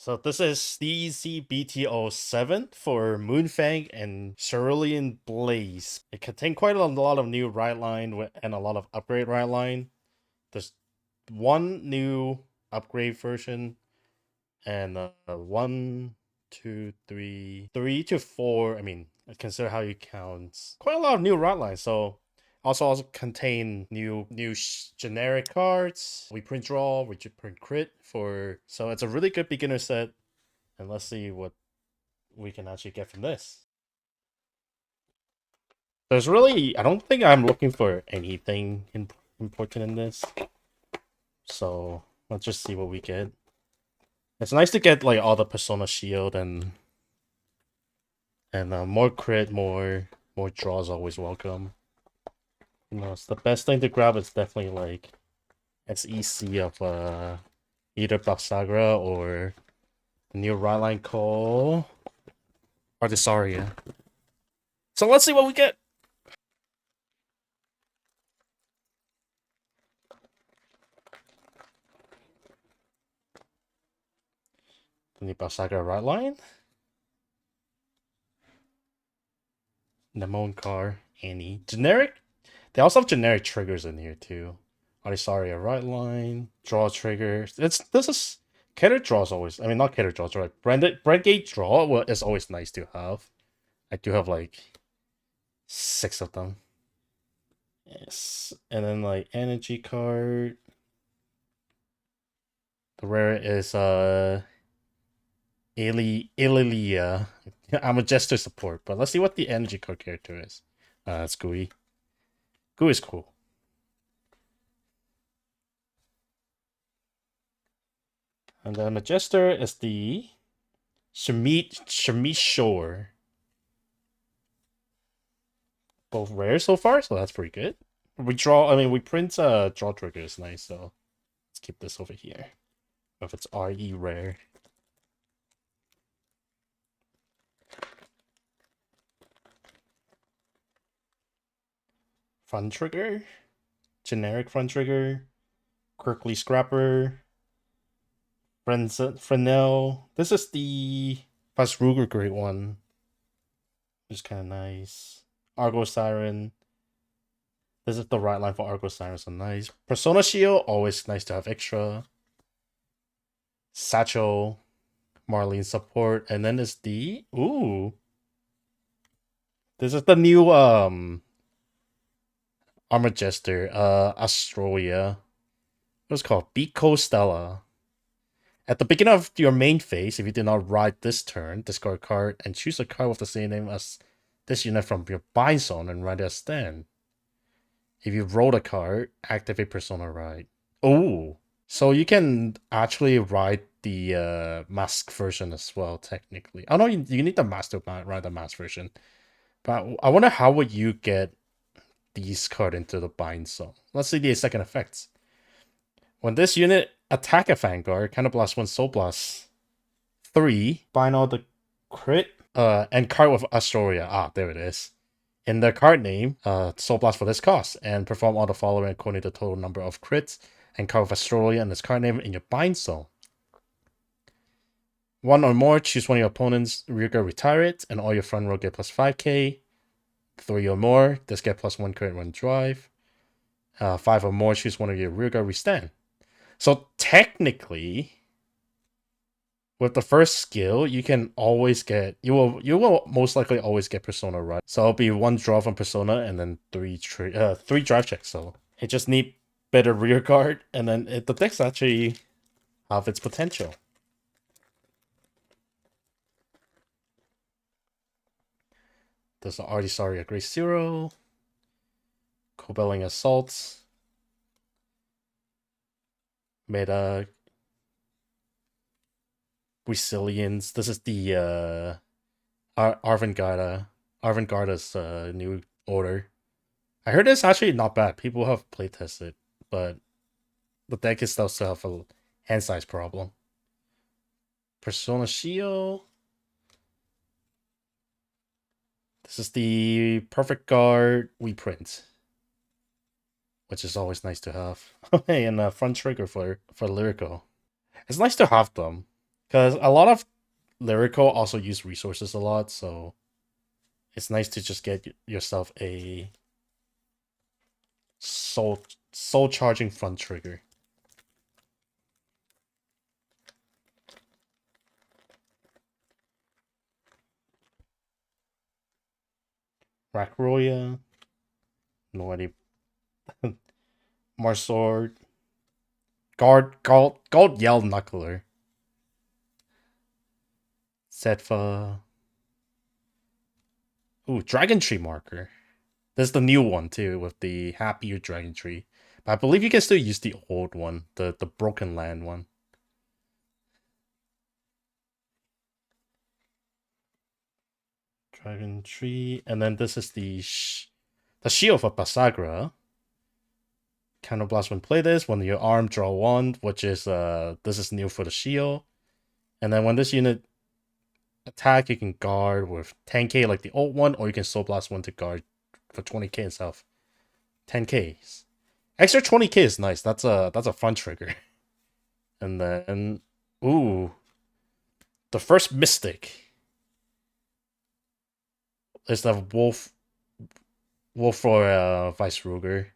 So this is DZBT07 for Moonfang and Cerulean Blaze. It contains quite a lot of new rideline and a lot of upgrade rideline. There's one new upgrade version and one, two, three to four. I mean, consider how you count. Quite a lot of new rideline. So also contain new generic cards. We print draw, we print crit for. So it's a really good beginner set. And let's see what we can actually get from this. There's really, I don't think I'm looking for anything important in this. So let's just see what we get. It's nice to get like all the Persona Shield and more crit, more draws always welcome. You know, it's the best thing to grab is definitely like SEC of either Baksagra or the new rideline call Artisaria. So let's see what we get. The new Baksagra rideline. Nemon Car, Annie. Generic? They also have generic triggers in here too. Artisaria rideline, draw trigger. This is cater draws always. I mean not cater draws, right? Brand gate draw is always nice to have. I do have like 6 of them. Yes. And then like energy card. The rare is Ilia. I'm a jester support, but let's see what the energy card character is. It's Gui. Gui is cool. And then the jester is the Shamit Shore. Both rare so far, so that's pretty good. We print draw trigger is nice, so let's keep this over here. If it's RE rare. Front trigger, generic front trigger, Quirkly Scrapper, Fresnel. This is the Ruger grade one, which is kind of nice. Argo Siren. This is the right line for Argo Siren, so nice. Persona Shield, always nice to have extra. Satchel, Marlene support, and then it's the this is the new Armor Jester, Astrolia. What's it called? Biko Stella. At the beginning of your main phase, if you did not ride this turn, discard a card and choose a card with the same name as this unit from your bind zone and ride it as stand. If you roll a card, activate Persona Ride. Oh, so you can actually ride the mask version as well, technically. I know you need the mask to ride the mask version. But I wonder how would you get these cards into the bind zone. Let's see the second effects. When this unit attack a Vanguard, counterblast 1, soul blast 3, bind all the crit, and card with Astoria. Ah, there it is. In the card name, soul blast for this cost, and perform all the following according to the total number of crits, and card with Astoria and this card name in your bind zone. 1 or more, choose one of your opponent's rearguard, retire it, and all your front row get plus 5k. 3 or more, this get plus 1 crit, 1 drive. 5 or more, choose one of your rearguard, restand. So technically, with the first skill, you can always get you will most likely always get Persona right. So it'll be 1 draw from Persona and then 3 drive checks. So it just need better rear guard, and then the decks actually have its potential. There's an Artisaria Grace 0, Cobelling Assault, Meta Resilience. This is the Arvangarda's new order. I heard it's actually not bad. People have playtested, but the deck is still have a hand size problem. Persona Shield. This is the perfect guard we print, which is always nice to have. Hey, and a front trigger for Lyrical. It's nice to have them. Because a lot of lyrical also use resources a lot, so it's nice to just get yourself a soul charging front trigger. Rakroya, no idea. Marsword, Gold Yell Knuckler, Setfa. Ooh, Dragon Tree Marker. There's the new one too with the happier Dragon Tree. But I believe you can still use the old one, the Broken Land one. Dragon Tree, and then this is the Shield for Basagra. Counterblast when play this, when your arm draw one, which is this is new for the shield. And then when this unit attack, you can guard with 10k like the old one, or you can Soul Blast one to guard for 20k itself. 10k. Extra 20k is nice. That's a fun trigger. And then ooh. The first Mystic is the Wolf for Vice Ruger.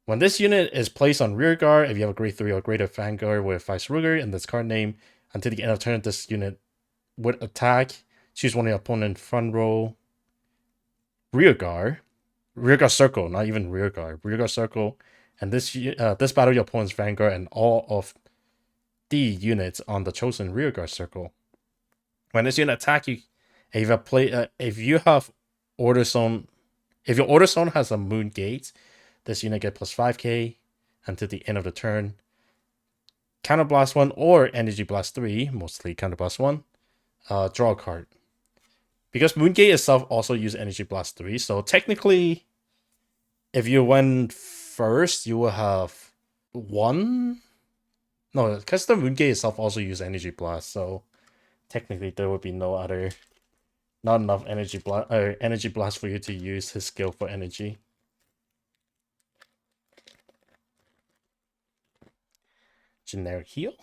When this unit is placed on rear guard, if you have a grade 3 or greater Vanguard with Vice Ruger in this card name, until the end of turn, this unit would attack. Choose one of your opponent's front row. Rear guard circle, not even rear guard. Rear guard circle, and this battle your opponent's Vanguard and all of the units on the chosen rear guard circle. When this unit attack you, if you have Order Zone, if your Order Zone has a Moon Gate, this unit get plus 5k until the end of the turn. Counterblast 1 or Energy Blast 3, mostly Counterblast 1, draw a card. Because Moongate itself also uses Energy Blast 3, so technically, if you went first, you will have 1. No, because the Moongate itself also uses Energy Blast, so technically there would be not enough Energy Blast for you to use his skill for energy. Generic heal.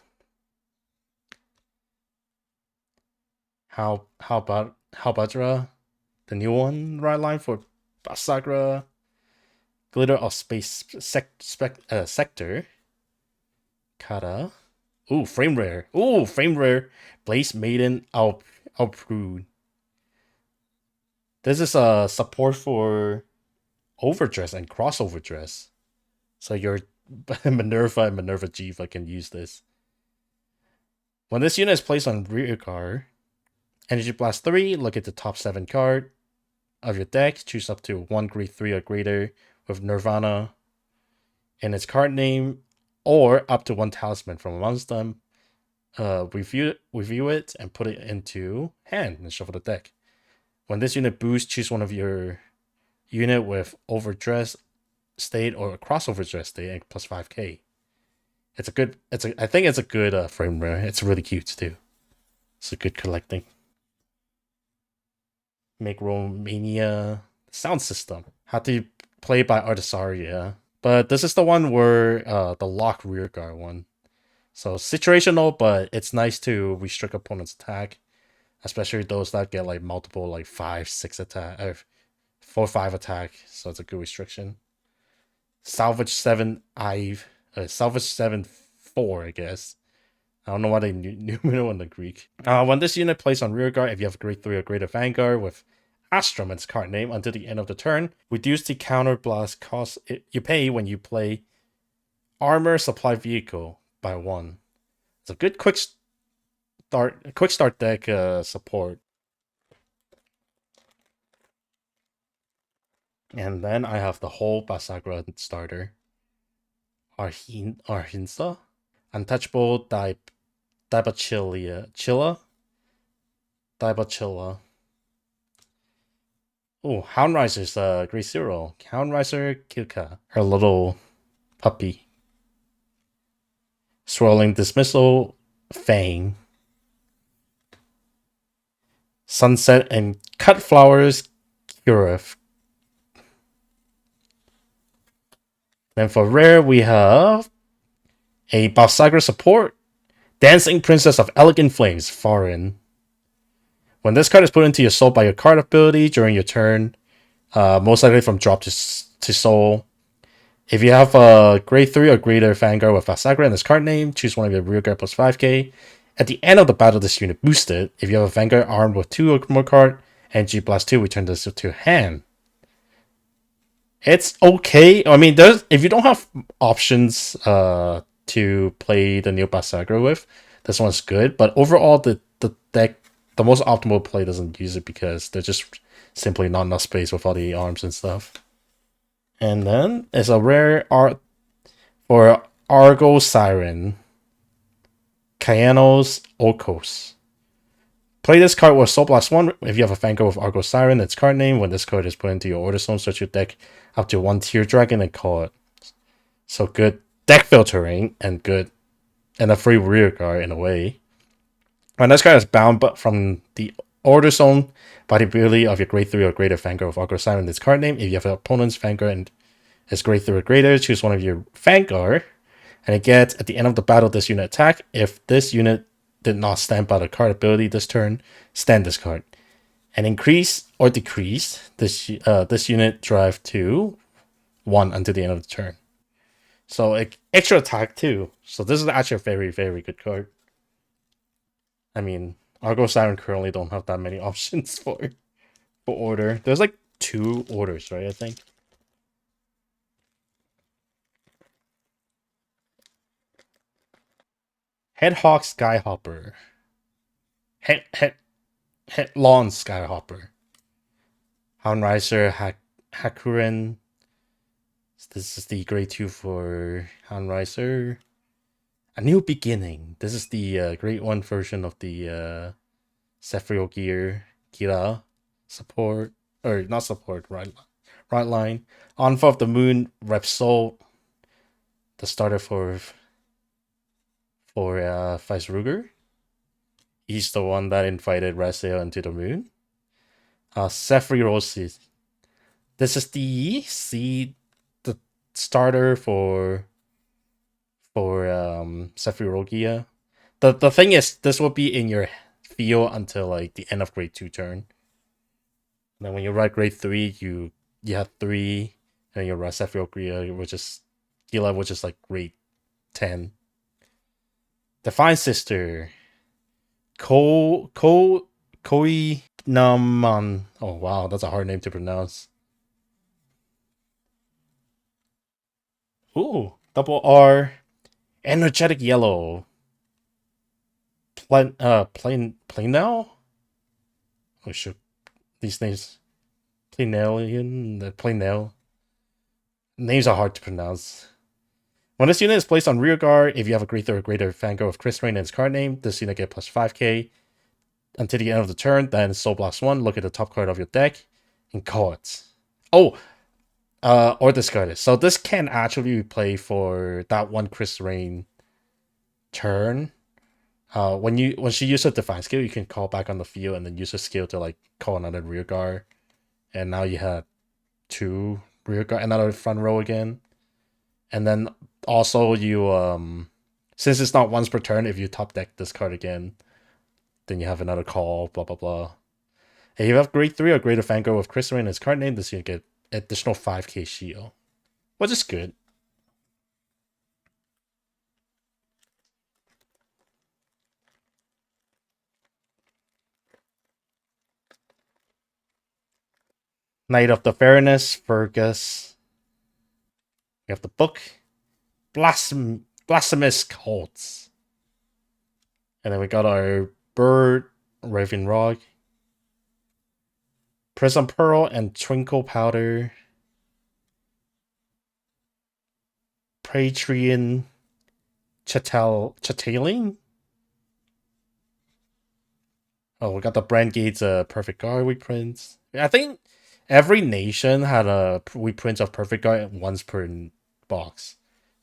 How about Halbadra, the new one rideline for Basagra, Glitter of Space Sector, Kata. Ooh, frame rare. Blaze Maiden Alprude. This is a support for Overdress and Crossover Dress. So your Minerva and Minerva Jiva can use this. When this unit is placed on rear guard, Energy Blast 3, look at the top 7 card of your deck. Choose up to 1 grade 3 or greater with Nirvana in its card name, or up to 1 talisman from amongst them. Review it and put it into hand and shuffle the deck. When this unit boosts, choose one of your unit with Overdress state or Crossover Dress state and plus 5k. I think it's a good frame rare. It's really cute too. It's a good collecting. Make Romania sound system. Had to play by Artisaria. But this is the one where the lock rear guard one. So situational, but it's nice to restrict opponent's attack. Especially those that get like multiple like 5-6 attack or 4-5 attack. So it's a good restriction. Salvage 7 Salvage 7-4, I guess. I don't know why they numeral in the Greek. When this unit plays on rear guard, if you have grade 3 or greater Vanguard with Astrum in its card name until the end of the turn, reduce the counter blast cost you pay when you play Armor Supply Vehicle by 1. It's a good quick start deck support. And then I have the whole Basagra starter. Arhinsa, Untouchable Dibachilla. Oh, Houndriser's Grey Zero. Houndriser Kilka, her little puppy. Swirling Dismissal, Fang. Sunset and Cut Flowers, Curif. Then for rare, we have a Basagra support, Dancing Princess of Elegant Flames, foreign. When this card is put into your soul by your card ability during your turn, most likely from drop to soul. If you have a grade 3 or greater Vanguard with Vasagra in this card name, choose one of your rear guard plus 5k. At the end of the battle, this unit boosted. If you have a Vanguard armed with 2 or more card, and G plus 2, return this to hand. It's okay. I mean, if you don't have options to play the Neo Vasagra with, this one's good. But overall, the deck, the most optimal play doesn't use it because there's just simply not enough space with all the arms and stuff. And then it's a rare art for Argo Siren, Kaianos Okos. Play this card with Soul Blast 1 if you have a Fango with Argo Siren, its card name. When this card is put into your order zone, search your deck up to 1 Tier Dragon and call it. So good deck filtering and good, and a free rear guard in a way. When this card is bound but from the order zone by the ability of your grade 3 or greater Fango with Argo Siren, its card name. If you have an opponent's Vanguard and it's grade 3 or greater, choose one of your Vanguard. And it gets, at the end of the battle, this unit attack. If this unit did not stand by the card ability this turn, stand this card. And increase or decrease this unit drive to 1 until the end of the turn. So extra attack too. So this is actually a very, very good card. I mean, Argo Siren currently don't have that many options for order. There's like 2 orders, right? I think. Headhawk Skyhopper. Headlong Skyhopper. Houndriser Hakuren. This is the grade 2 for Houndriser. A New Beginning. This is the grade 1 version of the Sephiroth Gear Kira support. Or not support, rideline. Envoy of the Moon, Repsol. The starter for Feisruger. He's the one that invited Raziel into the moon. Sephiroth. This is the starter for Sephiroth. The thing is, this will be in your field until like the end of grade 2 turn. And then when you ride grade 3, you have 3, and you ride Sephiroth, which is Gila, which is like grade 10. Divine Sister. Koi Naman. Oh wow, that's a hard name to pronounce. Ooh, double R. Energetic Yellow. Plain now? Oh shit. These names. Plainel. Names are hard to pronounce. When this unit is placed on rear guard, if you have a grade 3 or greater Fango of Chris Rain in its card name, this unit gets plus 5k until the end of the turn. Then Soul Blast 1, look at the top card of your deck, and call it. Oh, or discard it. So this can actually be played for that one Chris Rain turn. When she uses a Divine skill, you can call back on the field and then use a skill to like call another rear guard. And now you have 2 rear guard, another front row again. And then also you since it's not once per turn, if you top deck this card again, then you have another call, blah blah blah. And if you have grade 3 or greater Fango with Chris Rain in its card name, this you get additional 5k shield. Which is good. Knight of the Fairness, Fergus. We have the book. Blasphemous Cults. And then we got our Bird, Raven Rock, Prism Pearl, and Twinkle Powder. Praetorian Chatailing. Oh, we got the Brand Gates Perfect Guard reprints. I think every nation had a reprint of Perfect Guard once per box.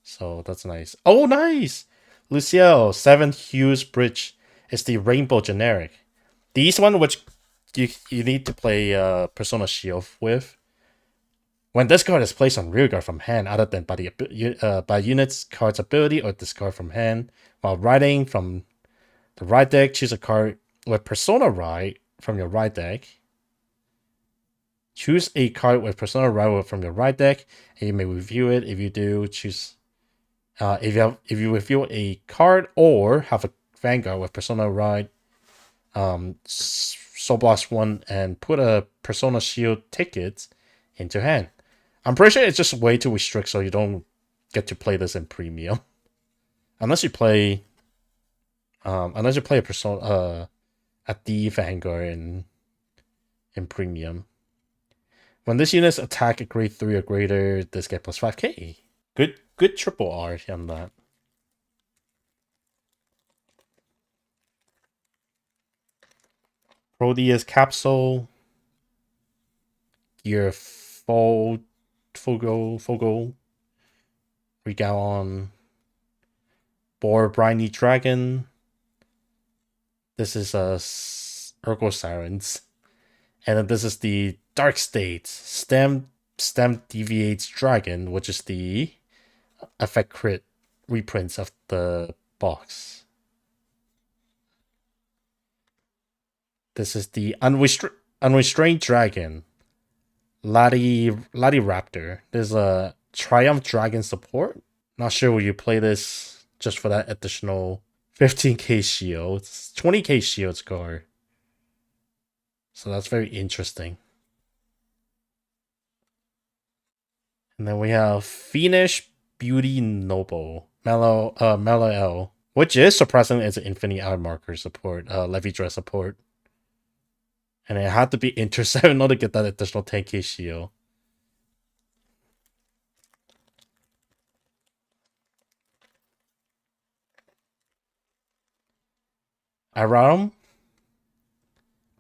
So that's nice. Oh, nice! Luciel, 7 Hues Bridge is the Rainbow generic. These one which you need to play Persona Shield with. When this card is placed on rear guard from hand, other than by unit's card's ability or discard from hand, while riding from The right deck, choose a card with Persona Ride from your right deck. Choose a card with Persona Ride from your right deck, and you may review it. If you do, choose if you review a card or have a Vanguard with Persona Ride, Soul Blast 1 and put a Persona Shield ticket into hand. I'm pretty sure it's just way too restrict, so you don't get to play this in premium. Unless you play a Persona at the Vanguard in premium. When this unit's attack a grade 3 or greater, this get plus 5k. Good triple R on that. Proteus Capsule. Your Fogo. Regalon. Boar Briny Dragon. This is Ergo Sirens. And then this is the Dark State. Stem Deviates Dragon, which is the effect crit reprints of the box. This is the Unrestrained Dragon. Raptor. There's a Triumph Dragon support. Not sure will you play this just for that additional 15k shields. 20k shield score. So that's very interesting. And then we have Fiendish Beauty Noble. Mellow L. Which is surprisingly it's an Infinity Eye Marker support, Levy Dress support. And it had to be Intercept in order to get that additional 10k shield. Aram,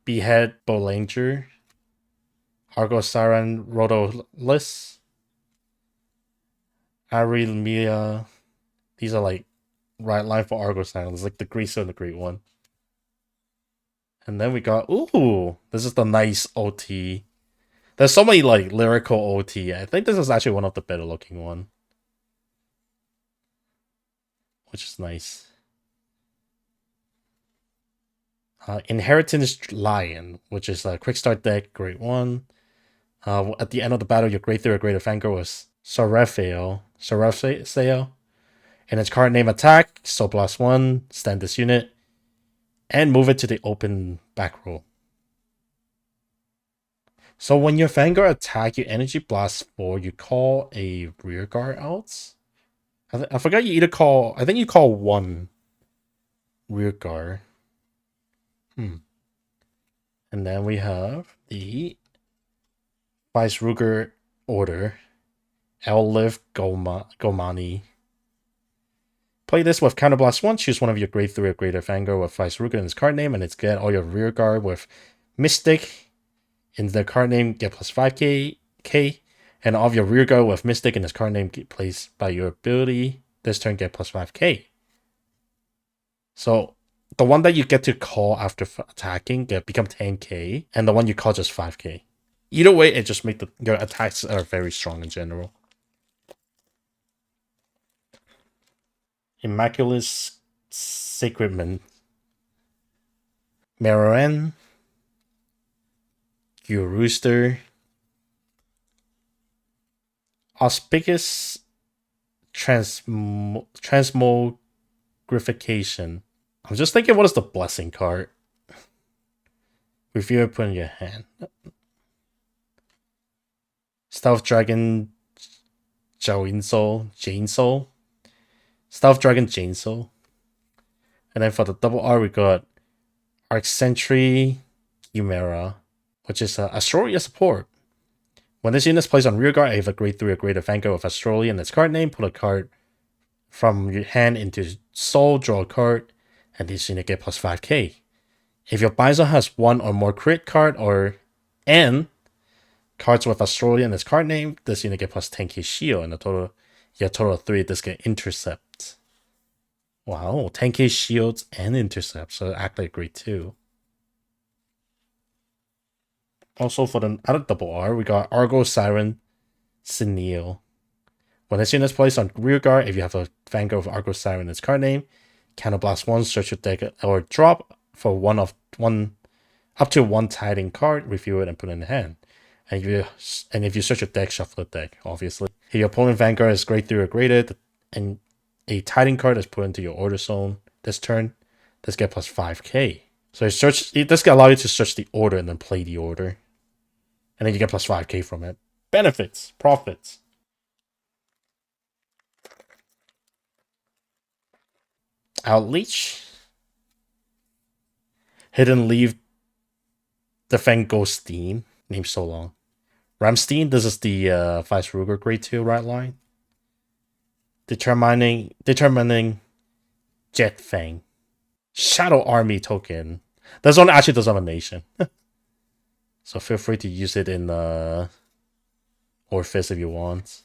Behead Bolanger, Argo Siren Rotolus, Arilmia. These are like right line for Argo Siren. It's like the Greaser and the Great One. And then we got, ooh, this is the nice OT. There's so many like lyrical OT. I think this is actually one of the better looking one. Which is nice. Inheritance Lion, which is a quick start deck, great one. At the end of the battle, your grade 3 or greater Vanguard was Sarafeo. And its card name attack, so plus 1, stand this unit, and move it to the open back row. So when your Vanguard attack, you energy blast 4, you call a rear guard out. I forgot you either call, I think you call 1 rear guard. And then we have the Vice Ruger Order. Elliv Gomani. Play this with Counterblast 1. Choose one of your grade 3 or greater Vanguard with Vice Ruger in its card name, and it's get all your rear guard with Mystic in the card name, get plus 5k. And all of your rear guard with Mystic in its card name, get placed by your ability. This turn, get plus 5k. So the one that you get to call after attacking become 10k, and the one you call just 5k. Either way, it just makes your attacks are very strong in general. Immaculate Sacredman. Meroen. Rooster. Auspicious Transmogrification. I'm just thinking, what is the blessing card? Review it, put in your hand. Stealth Dragon Jane Soul. Stealth Dragon Jane Soul. And then for the double R, we got Arcsentry Chimera, which is Astoria support. When this unit is placed on rear guard, I have a grade 3 or greater Vanguard with Astoria in its card name. Put a card from your hand into Soul, draw a card, and this unit get plus 5k. If your Bison has 1 or more crit card and cards with Astoria in its card name, this unit get plus 10k shield, and a total of 3, this get intercept. Wow, 10k shields and intercept, so act like grade 2. Also for the other double R, we got Argo Siren Sineal. When this unit is placed on rear guard, if you have a Vanguard of Argo Siren in its card name, Counterblast 1, search your deck or drop for one up to one tiding card, review it and put it in the hand. And if you search your deck, shuffle the deck, obviously. If your opponent Vanguard is grade 3 or greater, and a tiding card is put into your order zone this turn, this get plus 5k. So this can allow you to search the order and then play the order. And then you get plus 5k from it. Benefits, profits. Outreach. Hidden Leaf. The Fangosteen. Name so long. Ramstein, this is the Vice Ruger grade 2 rideline. Determining Jet Fang. Shadow Army token. This one actually doesn't have a nation. So feel free to use it in Orphis if you want.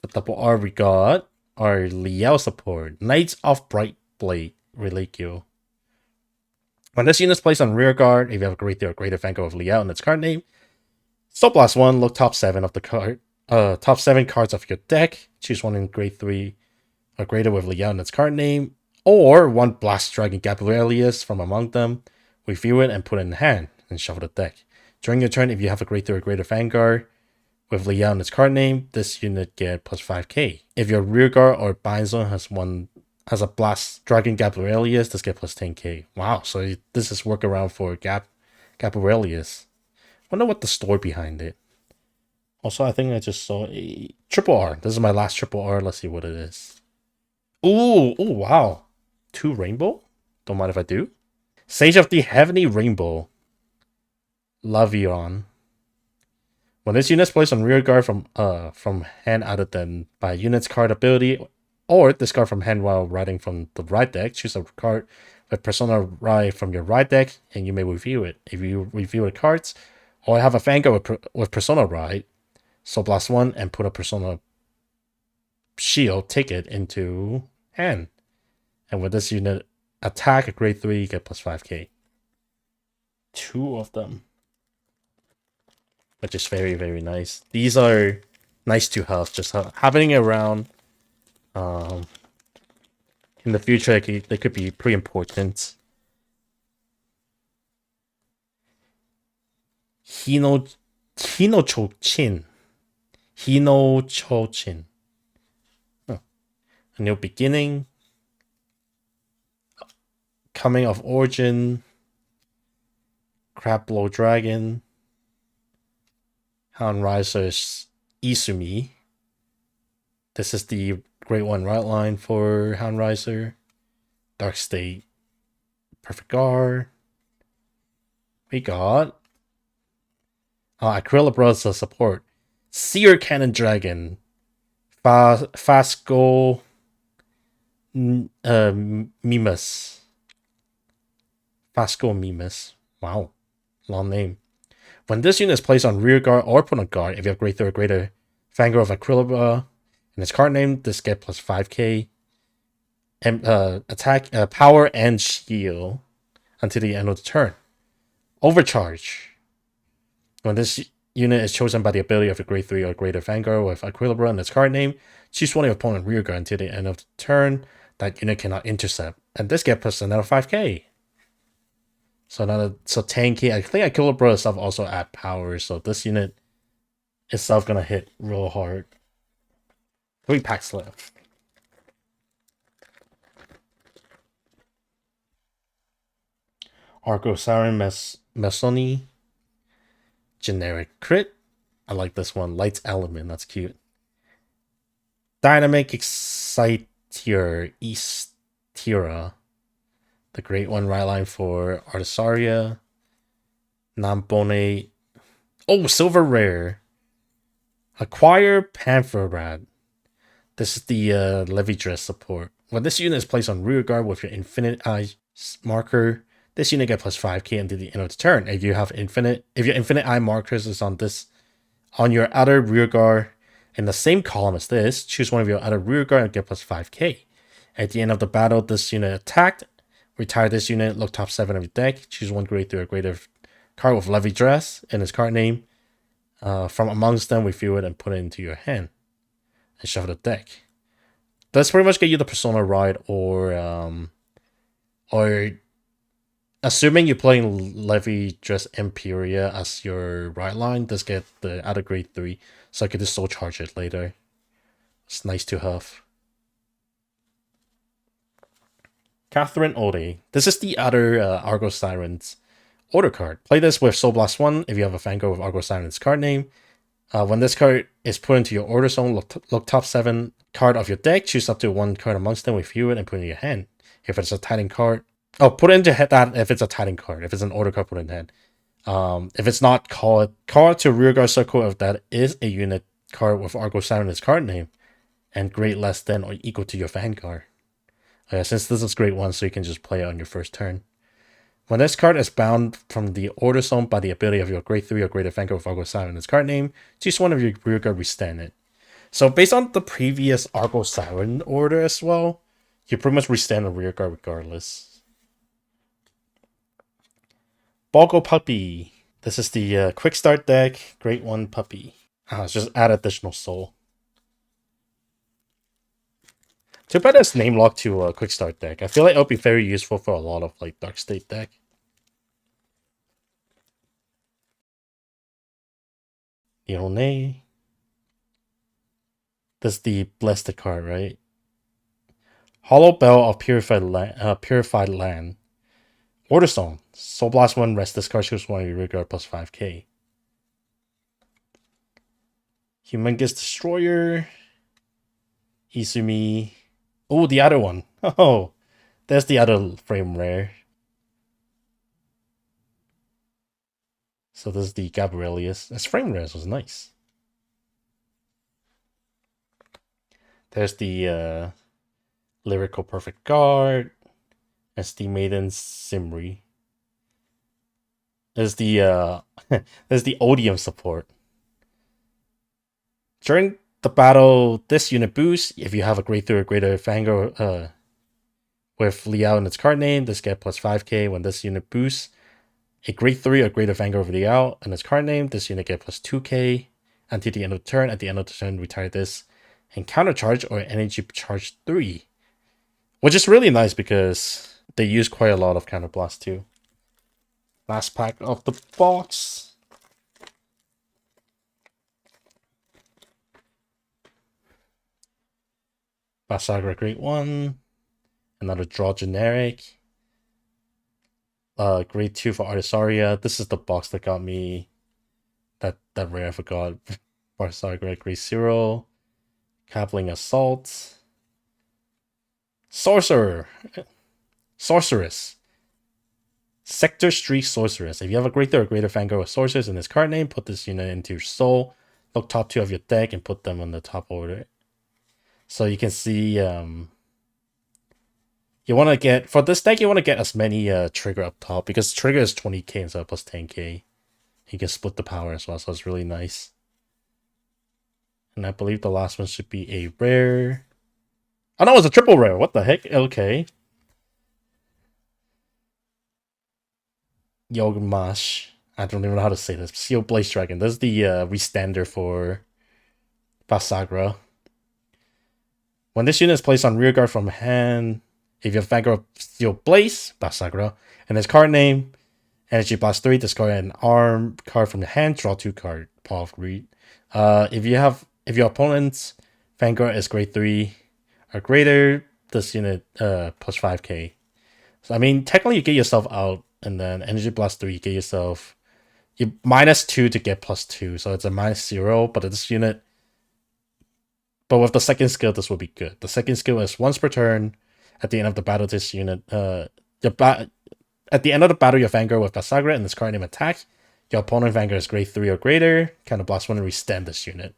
The double R we got our Liao support. Knights of Bright Blade Religio. When this unit is placed on rear guard, if you have a grade 3 or greater Vanguard of Liao in its card name, Stop Blast 1, look top 7 of the card. Top 7 cards of your deck. Choose one in grade 3 or greater with Liao in its card name. Or one Blast Dragon Gabrielius from among them. Review it and put it in hand and shuffle the deck. During your turn, if you have a grade 3 or greater Vanguard with Liao in its card name, this unit get plus 5k. If your rear guard or bind zone has a Blast Dragon Gabrielius, this get plus 10k. Wow, so this is workaround for Gabrielius. Wonder what the story behind it. Also, I think I just saw a triple R. This is my last triple R. Let's see what it is. Ooh, wow. 2 rainbow? Don't mind if I do. Sage of the Heavenly Rainbow. Lavion. When this unit is placed on rear guard from hand other than by unit's card ability, or discard from hand while riding from the ride deck, choose a card with Persona Ride from your ride deck, and you may review it. If you review the cards, or have a Vanguard with Persona Ride, so blast 1 and put a Persona Shield ticket into hand. And with this unit attack at grade 3, you get plus 5k. 2 of them. Which is very, very nice. These are nice to have, just having around. In the future, they could be pretty important. Hinochochin. Oh. A new beginning. Coming of origin. Crab-Blow Dragon. Hound Riser's Izumi. This is the Great One right line for Hound Riser. Dark State. Perfect Guard. We got Aquila Bros support. Seer Cannon Dragon. Fasco Mimas. Fasco Mimas. Wow. Long name. When this unit is placed on rear guard or put on guard, if you have grade 3 or greater Vanguard of Aquila in its card name, this get plus 5k. And attack, power, and shield until the end of the turn. Overcharge. When this unit is chosen by the ability of a grade 3 or greater Vanguard with Aquila in its card name, choose one of your opponent's rear guard until the end of the turn. That unit cannot intercept. And this get plus another 5k. So 10k. I think Aquila itself also add power, so this unit itself gonna hit real hard. 3 packs left. Argo Siren Mesoni. Generic crit. I like this one. Lights Element, that's cute. Dynamic Exciter Eastira. The Great One right line for Artisaria. Nambone. Oh, Silver Rare. Acquire Panther Rad. This is the Levy Dress support. When this unit is placed on rear guard with your Infinite Eye marker, this unit gets plus 5k until the end of the turn. If your Infinite Eye markers is on your other rear guard in the same column as this, choose one of your other rear guard and get plus 5k. At the end of the battle, this unit attacked. Retire this unit, look top 7 of your deck, choose one grade 3 or greater card with Levy Dress in its card name. From amongst them, review it and put it into your hand. And shuffle the deck. That's pretty much get you the Persona ride, or assuming you're playing Levy Dress Imperia as your ride line, just get the other grade 3, so I can just soul charge it later. It's nice to have. Catherine Ode. This is the other Argo Sirens order card. Play this with Soul Blast 1 if you have a Vanguard with Argo Sirens card name. When this card is put into your order zone, look top 7 card of your deck, choose up to 1 card amongst them, review it, and put it in your hand. If it's a Titan card, put it into that if it's a Titan card. If it's an order card, put it in hand. If it's not, call it to rearguard circle if that is a unit card with Argo Sirens card name, and grade less than or equal to your Vanguard. Since this is grade 1, so you can just play it on your first turn. When this card is bound from the order zone by the ability of your grade 3 or greater Vanguard with Argo Siren in its card name, choose one of your rearguard, restand it. So based on the previous Argo Siren order as well, you pretty much restand the rearguard regardless. Bogo Puppy. This is the quick start deck, grade 1 puppy. It's just add additional soul. Too bad it's name locked to a quick start deck. I feel like it'll be very useful for a lot of like Dark State deck. Yone. That's the Blessed card, right? Hollow Bell of Purified Land. Order Stone. Soul Blast 1, rest this card, choose one of your regard plus 5k. Humongous Destroyer. Izumi. Oh, the other one. Oh, there's the other frame rare. So this is the Gabrielius. This frame rare was nice. There's the Lyrical Perfect Guard. That's the Maiden Simri. There's the there's the Odium support. During the battle, this unit boosts if you have a grade 3 or greater Vanguard with Liao in its card name. This get plus 5k when this unit boosts. A grade 3 or greater Vanguard with Liao in its card name. This unit get plus 2k until the end of the turn. At the end of the turn, retire this and countercharge or energy charge 3, which is really nice because they use quite a lot of counterblast too. Last pack of the box. Basagra grade 1. Another draw generic. Grade 2 for Artisaria. This is the box that got me that rare I forgot. Basagra grade 0. Cappling Assault. Sorceress. Sector Street Sorceress. If you have a grade 3 or greater Vanguard with Sorceress in this card name, put this unit into your soul. Look top 2 of your deck and put them on the top order. So you can see you want to get, for this deck, you want to get as many trigger up top, because trigger is 20k instead of plus 10k. You can split the power as well, so it's really nice. And I believe the last one should be a rare. Oh no, it's a triple rare. What the heck? Okay. Yogmash. I don't even know how to say this. Seal Blaze Dragon. This is the restander for Basagra. When this unit is placed on rearguard from hand, if you have Vanguard Steel Blaze, Basagra, and its card name, Energy Blast 3, discard an arm card from the hand, draw 2 card, Paw of Greed. If your opponent's Vanguard is grade 3 or greater, this unit plus 5k. So I mean, technically you get yourself out, and then Energy Blast 3, you get yourself you -2 to get +2, so it's a -0, but this unit. But with the second skill, this will be good. The second skill is once per turn. At the end of the battle, this unit, at the end of the battle, your Vanguard with Basagra and this card name attack. Your opponent Vanguard is grade 3 or greater. Counterblast 1 and restand this unit.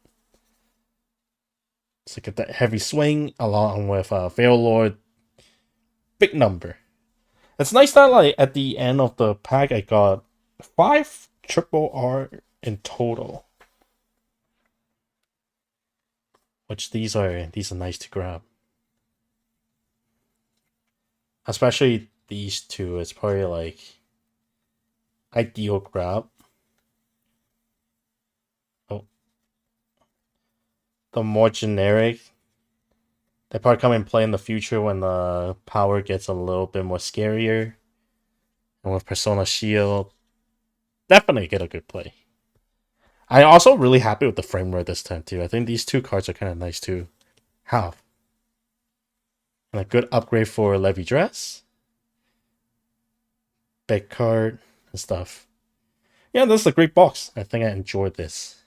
So get that heavy swing along with Veil Lord. Big number. It's nice that like at the end of the pack, I got 5 triple R in total. Which these are nice to grab. Especially these two, it's probably like ideal grab. Oh. The more generic They probably come in play in the future when the power gets a little bit more scarier. And with Persona Shield, definitely get a good play. I'm also really happy with the frame rate this time too. I think these two cards are kind of nice to have. And a good upgrade for Levy Dress. Big card and stuff. Yeah, this is a great box. I think I enjoyed this.